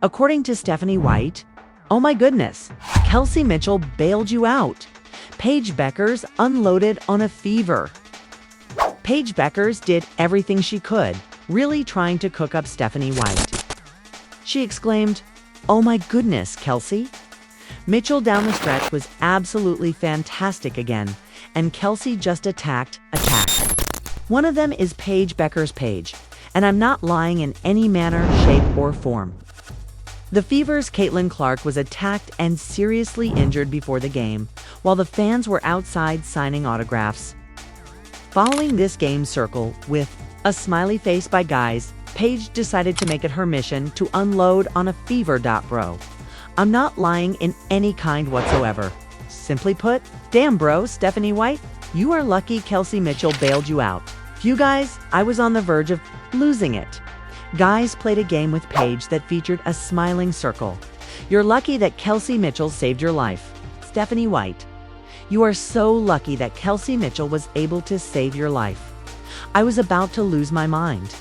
According to Stephanie White, oh my goodness, Kelsey Mitchell bailed you out. Paige Bueckers unloaded on a fever. Paige Bueckers did everything she could, really trying to cook up Stephanie White. She exclaimed, "Oh my goodness, Kelsey." Mitchell down the stretch was absolutely fantastic again, and Kelsey just attacked. One of them is Paige Bueckers' Paige, and I'm not lying in any manner, shape, or form. The Fever's Caitlin Clark was attacked and seriously injured before the game, while the fans were outside signing autographs. Following this game circle with a smiley face by guys, Paige decided to make it her mission to unload on a Fever. Bro. I'm not lying in any kind whatsoever. Simply put, damn bro, Stephanie White, you are lucky Kelsey Mitchell bailed you out. Few guys, I was on the verge of losing it. Guys played a game with Paige that featured a smiling circle. You're lucky that Kelsey Mitchell saved your life. Stephanie White. You are so lucky that Kelsey Mitchell was able to save your life. I was about to lose my mind.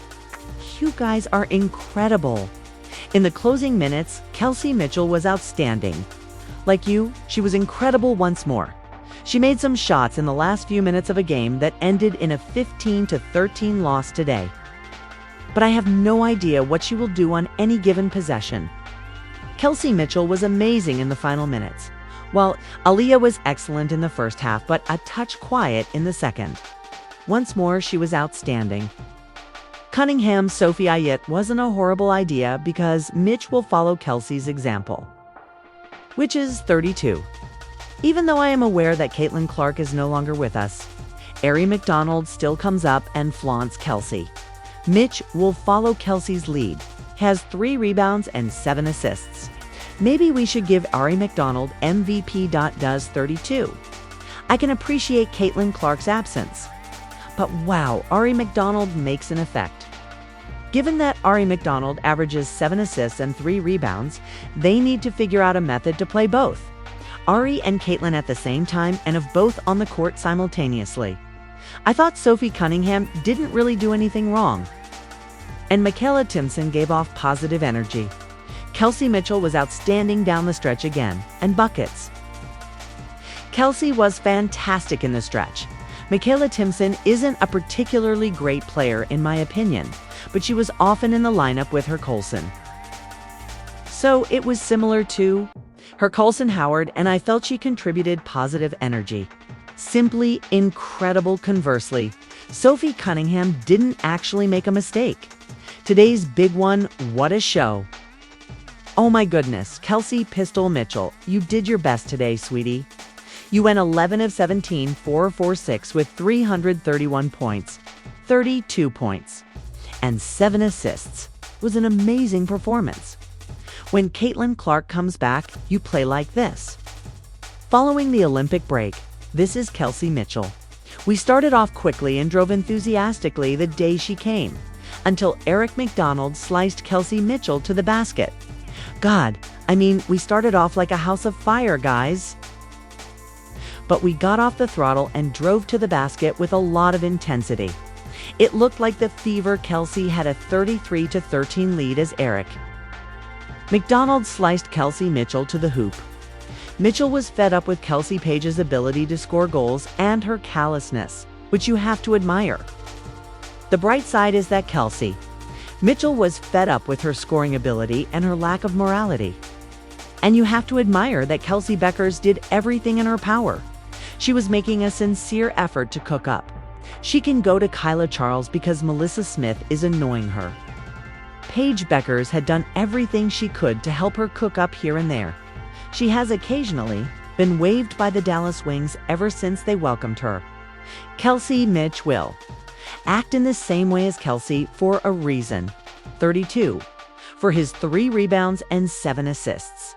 You guys are incredible. In the closing minutes, Kelsey Mitchell was outstanding. Like you, she was incredible once more. She made some shots in the last few minutes of a game that ended in a 15-13 loss today. But I have no idea what she will do on any given possession. Kelsey Mitchell was amazing in the final minutes, while Aaliyah was excellent in the first half but a touch quiet in the second. Once more, she was outstanding. Cunningham's Sophie Ayet wasn't a horrible idea because Mitch will follow Kelsey's example, which is 32. Even though I am aware that Caitlin Clark is no longer with us, Arie McDonald still comes up and flaunts Kelsey. Mitch will follow Kelsey's lead, has 3 rebounds and 7 assists. Maybe we should give Arie McDonald MVP. Does 32. I can appreciate Caitlin Clark's absence, but wow, Arie McDonald makes an effect. Given that Arie McDonald averages 7 assists and 3 rebounds, they need to figure out a method to play both. Arie and Caitlin at the same time and of both on the court simultaneously. I thought Sophie Cunningham didn't really do anything wrong. And Michaela Timpson gave off positive energy. Kelsey Mitchell was outstanding down the stretch again, and buckets. Kelsey was fantastic in the stretch. Michaela Timpson isn't a particularly great player in my opinion, but she was often in the lineup with her Colson. So it was similar to her Colson Howard, and I felt she contributed positive energy. Simply incredible. Conversely, Sophie Cunningham didn't actually make a mistake. Today's big one, what a show. Oh my goodness, Kelsey Pistol Mitchell, you did your best today, sweetie. You went 11 of 17, 4-4-6 with 331 points, 32 points, and 7 assists. It was an amazing performance. When Caitlin Clark comes back, you play like this. Following the Olympic break, this is Kelsey Mitchell. We started off quickly and drove enthusiastically the day she came, until Eric McDonald sliced Kelsey Mitchell to the basket. God, I mean, we started off like a house of fire, guys. But we got off the throttle and drove to the basket with a lot of intensity. It looked like the Fever Kelsey had a 33-13 lead as Eric McDonald sliced Kelsey Mitchell to the hoop. Mitchell was fed up with Kelsey Paige's ability to score goals and her callousness, which you have to admire. The bright side is that Kelsey Mitchell was fed up with her scoring ability and her lack of morality. And you have to admire that Kelsey Bueckers did everything in her power. She was making a sincere effort to cook up. She can go to Kyla Charles because Melissa Smith is annoying her. Paige Bueckers had done everything she could to help her cook up here and there. She has occasionally been waived by the Dallas Wings ever since they welcomed her. Kelsey Mitch will act in the same way as Kelsey for a reason. 32. For his 3 rebounds and 7 assists.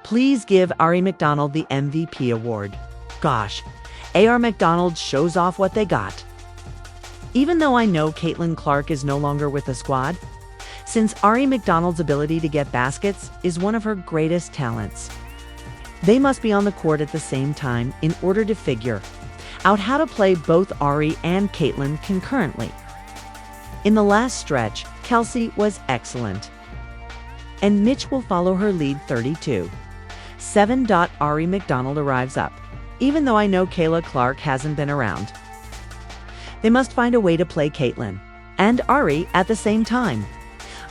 Please give Arie McDonald the MVP award. Gosh, AR McDonald shows off what they got. Even though I know Caitlin Clark is no longer with the squad, since Arie McDonald's ability to get baskets is one of her greatest talents. They must be on the court at the same time in order to figure out how to play both Arie and Caitlin concurrently. In the last stretch, Kelsey was excellent. and Mitch will follow her lead 32. 7. Ari McDonald arrives up, even though I know Kayla Clark hasn't been around. They must find a way to play Caitlin and Ari at the same time.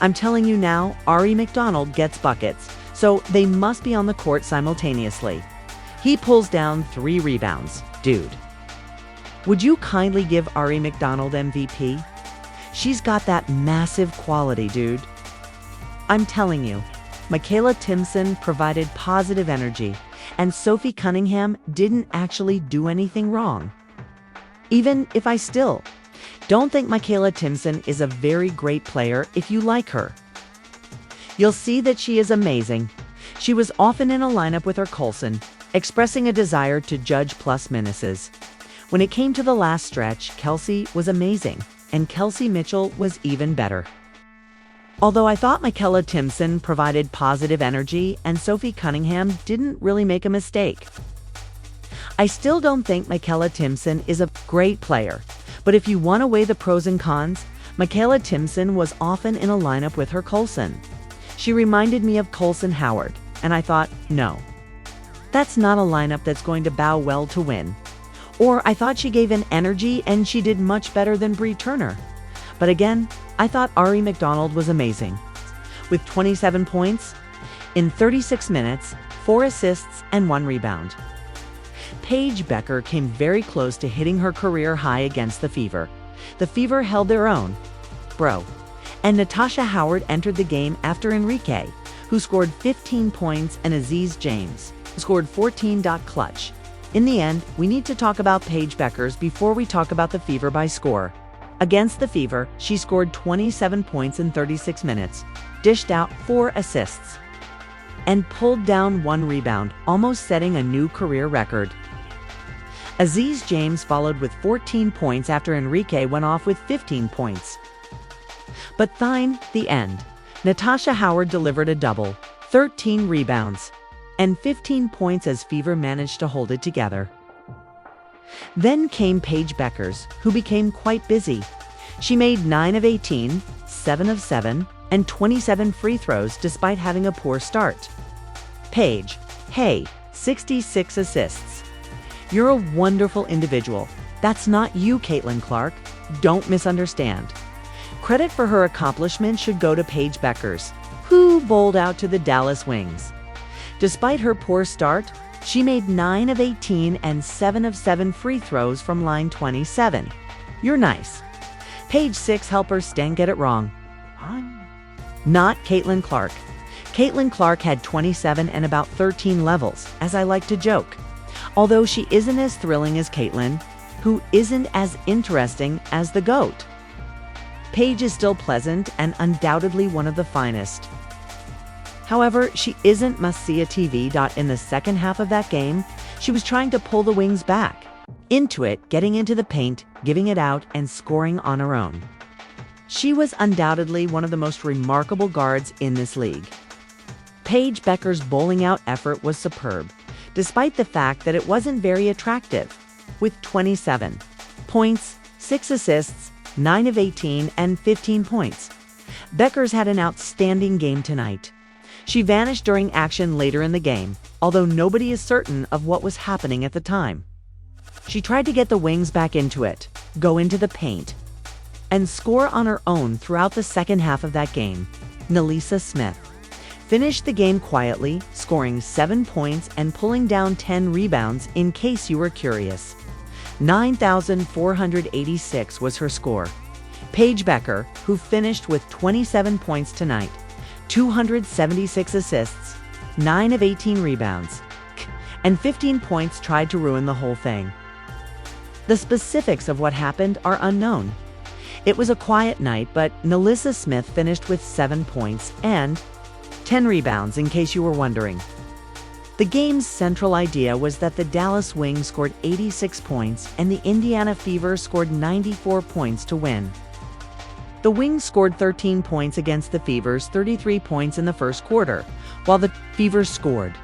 I'm telling you now, Ari McDonald gets buckets, so they must be on the court simultaneously. He pulls down 3 rebounds. Dude. Would you kindly give Ari McDonald MVP? She's got that massive quality, dude. I'm telling you, Michaela Timpson provided positive energy, and Sophie Cunningham didn't actually do anything wrong. Even if I still don't think Michaela Timpson is a very great player if you like her. You'll see that she is amazing. She was often in a lineup with her Coulson, expressing a desire to judge plus minuses. When it came to the last stretch, Kelsey was amazing, and Kelsey Mitchell was even better. Although I thought Michaela Timpson provided positive energy and Sophie Cunningham didn't really make a mistake. I still don't think Michaela Timpson is a great player, but if you want to weigh the pros and cons, Michaela Timpson was often in a lineup with her Coulson. She reminded me of Coulson Howard, and I thought, no. That's not a lineup that's going to bow well to win. Or I thought she gave an energy and she did much better than Bree Turner. But again, I thought Ari McDonald was amazing. With 27 points, in 36 minutes, 4 assists and 1 rebound. Paige Bueckers came very close to hitting her career high against the Fever. The Fever held their own. And Natasha Howard entered the game after Enrique, who scored 15 points, and Aziz James, who scored 14. Clutch. In the end, we need to talk about Paige Bueckers before we talk about the Fever by score. Against the Fever, she scored 27 points in 36 minutes, dished out 4 assists, and pulled down 1 rebound, almost setting a new career record. Aziz James followed with 14 points after Enrique went off with 15 points. But thine, the end. Natasha Howard delivered a double, 13 rebounds, and 15 points as Fever managed to hold it together. Then came Paige Bueckers, who became quite busy. She made 9 of 18, 7 of 7, and 27 free throws despite having a poor start. Paige, hey, 66 assists. You're a wonderful individual. That's not you, Caitlin Clark. Don't misunderstand. Credit for her accomplishment should go to Paige Bueckers, who bowled out to the Dallas Wings. Despite her poor start, she made 9 of 18 and 7 of 7 free throws from line 27. You're nice. Page 6 helpers Stan get it wrong. Not Caitlin Clark. Caitlin Clark had 27 and about 13 levels, as I like to joke. Although she isn't as thrilling as Caitlin, who isn't as interesting as the GOAT. Paige is still pleasant and undoubtedly one of the finest. However, she isn't must-see TV. In the second half of that game, she was trying to pull the Wings back into it, getting into the paint, giving it out, and scoring on her own. She was undoubtedly one of the most remarkable guards in this league. Paige Bueckers' bowling out effort was superb, despite the fact that it wasn't very attractive. With 27 points, 6 assists, 9 of 18, and 15 points, Bueckers had an outstanding game tonight. She vanished during action later in the game, although nobody is certain of what was happening at the time. She tried to get the Wings back into it, go into the paint, and score on her own throughout the second half of that game. Nelisa Smith finished the game quietly, scoring 7 points and pulling down 10 rebounds in case you were curious. 9,486 was her score. Paige Bueckers, who finished with 27 points tonight, 276 assists, 9 of 18 rebounds, and 15 points, tried to ruin the whole thing. The specifics of what happened are unknown. It was a quiet night, but Nelisa Smith finished with 7 points and 10 rebounds, in case you were wondering. The game's central idea was that the Dallas Wings scored 86 points and the Indiana Fever scored 94 points to win. The Wings scored 13 points against the Fever's 33 points in the first quarter, while the Fever scored.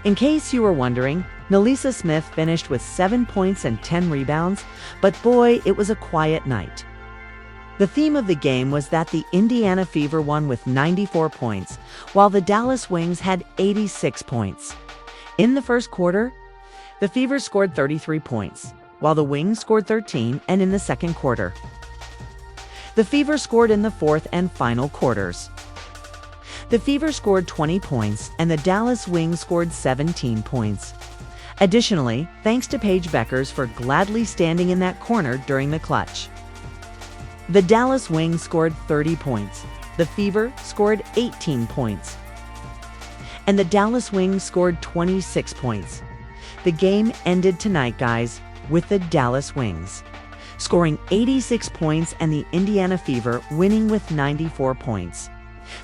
In case you were wondering, Nelisa Smith finished with 7 points and 10 rebounds, but boy, it was a quiet night. The theme of the game was that the Indiana Fever won with 94 points, while the Dallas Wings had 86 points. In the first quarter, the Fever scored 33 points, while the Wings scored 13, and in the second quarter, the Fever scored in the fourth and final quarters. The Fever scored 20 points, and the Dallas Wings scored 17 points. Additionally, thanks to Paige Bueckers for gladly standing in that corner during the clutch. The Dallas Wings scored 30 points, the Fever scored 18 points, and the Dallas Wings scored 26 points. The game ended tonight, guys, with the Dallas Wings scoring 86 points and the Indiana Fever winning with 94 points.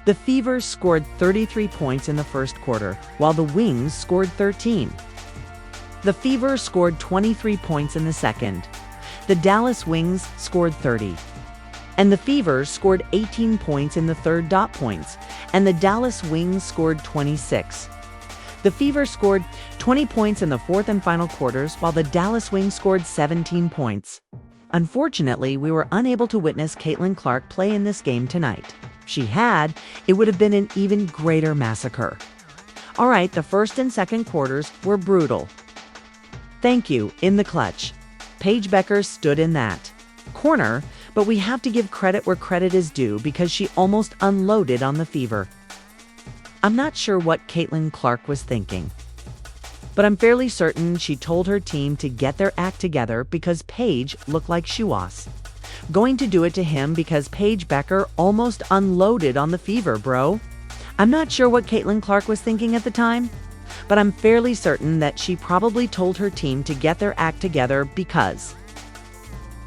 The Fever scored 33 points in the first quarter, while the Wings scored 13. The Fever scored 23 points in the second. The Dallas Wings scored 30. And the Fever scored 18 points in the third. Points, and the Dallas Wings scored 26. The Fever scored 20 points in the fourth and final quarters, while the Dallas Wings scored 17 points. Unfortunately, we were unable to witness Caitlin Clark play in this game tonight. If she had, it would have been an even greater massacre. All right, the first and second quarters were brutal. Thank you, in the clutch. Paige Bueckers stood in that corner, but we have to give credit where credit is due because she almost unloaded on the Fever. I'm not sure what Caitlin Clark was thinking, but I'm fairly certain she told her team to get their act together because Paige looked like she was going to do it to him because Paige Bueckers almost unloaded on the Fever, bro. I'm not sure what Caitlin Clark was thinking at the time, but I'm fairly certain that she probably told her team to get their act together because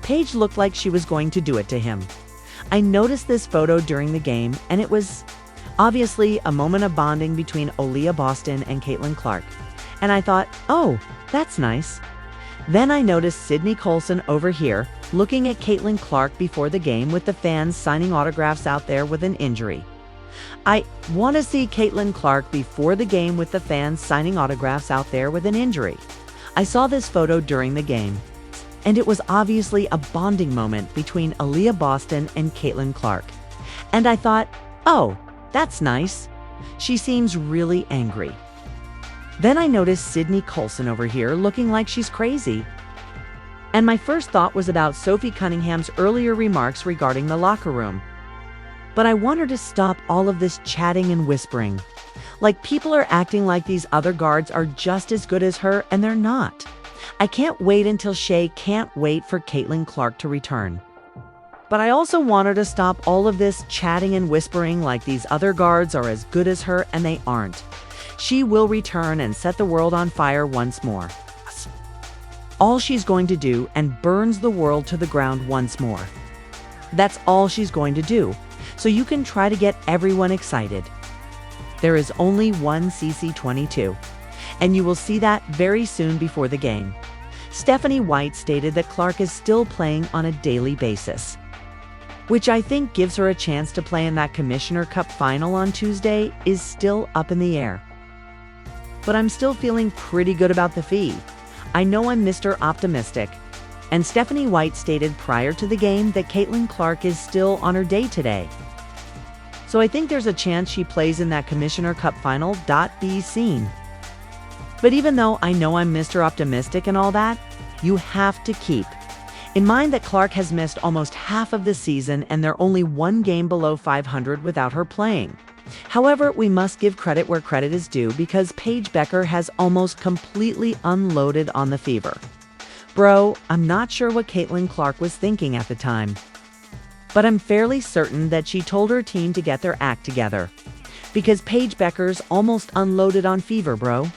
Paige looked like she was going to do it to him. I noticed this photo during the game, and it was obviously a moment of bonding between Aaliyah Boston and Caitlin Clark. And I thought, oh, that's nice. Then I noticed Sydney Colson over here looking at Caitlin Clark before the game with the fans signing autographs out there with an injury. I want to see Caitlin Clark before the game with the fans signing autographs out there with an injury. I saw this photo during the game, and it was obviously a bonding moment between Aaliyah Boston and Caitlin Clark. And I thought, oh, that's nice. She seems really angry. Then I noticed Sydney Colson over here looking like she's crazy. And my first thought was about Sophie Cunningham's earlier remarks regarding the locker room. But I want her to stop all of this chatting and whispering. Like people are acting like these other guards are just as good as her, and they're not. I can't wait until Shea can't wait for Caitlin Clark to return. But I also want her to stop all of this chatting and whispering like these other guards are as good as her, and they aren't. She will return and set the world on fire once more. All she's going to do, and burns the world to the ground once more. That's all she's going to do. So you can try to get everyone excited. There is only one CC22, and you will see that very soon before the game. Stephanie White stated that Clark is still playing on a daily basis, which I think gives her a chance to play in that Commissioner Cup final on Tuesday is still up in the air. But I'm still feeling pretty good about the fee. I know I'm Mr. Optimistic. And Stephanie White stated prior to the game that Caitlin Clark is still on her day today. So I think there's a chance she plays in that Commissioner Cup final. Be seen. But even though I know I'm Mr. Optimistic and all that, you have to keep in mind that Clark has missed almost half of the season and they're only one game below 500 without her playing. However, we must give credit where credit is due because Paige Bueckers has almost completely unloaded on the Fever. Bro, I'm not sure what Caitlin Clark was thinking at the time, but I'm fairly certain that she told her team to get their act together because Paige Bueckers almost unloaded on Fever, bro.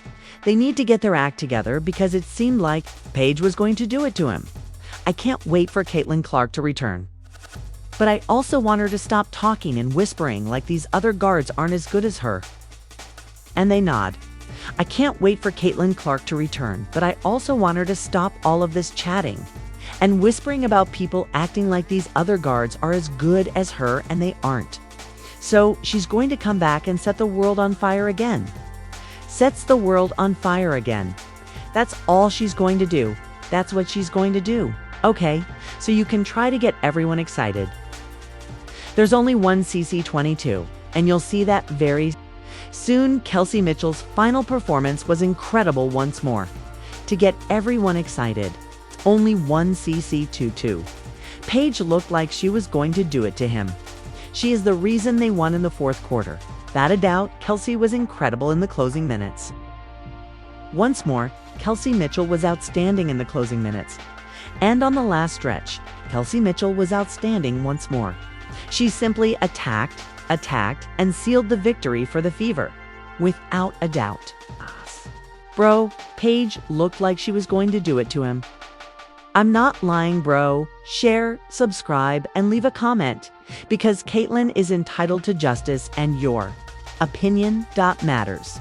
They need to get their act together because it seemed like Paige was going to do it to him. I can't wait for Caitlin Clark to return. But I also want her to stop talking and whispering like these other guards aren't as good as her. And they nod. I can't wait for Caitlin Clark to return, but I also want her to stop all of this chatting and whispering about people acting like these other guards are as good as her and they aren't. So she's going to come back and set the world on fire again. Sets the world on fire again. That's all she's going to do. That's what she's going to do. Okay, so you can try to get everyone excited. There's only one CC22, and you'll see that very soon. Kelsey Mitchell's final performance was incredible once more. To get everyone excited, only one CC22. Paige looked like she was going to do it to him. She is the reason they won in the fourth quarter. Without a doubt, Kelsey was incredible in the closing minutes. Once more, Kelsey Mitchell was outstanding in the closing minutes. And on the last stretch, Kelsey Mitchell was outstanding once more. She simply attacked, and sealed the victory for the Fever. Without a doubt. Bro, Paige looked like she was going to do it to him. I'm not lying, bro. Share, subscribe, and leave a comment, because Caitlyn is entitled to justice and your opinion matters.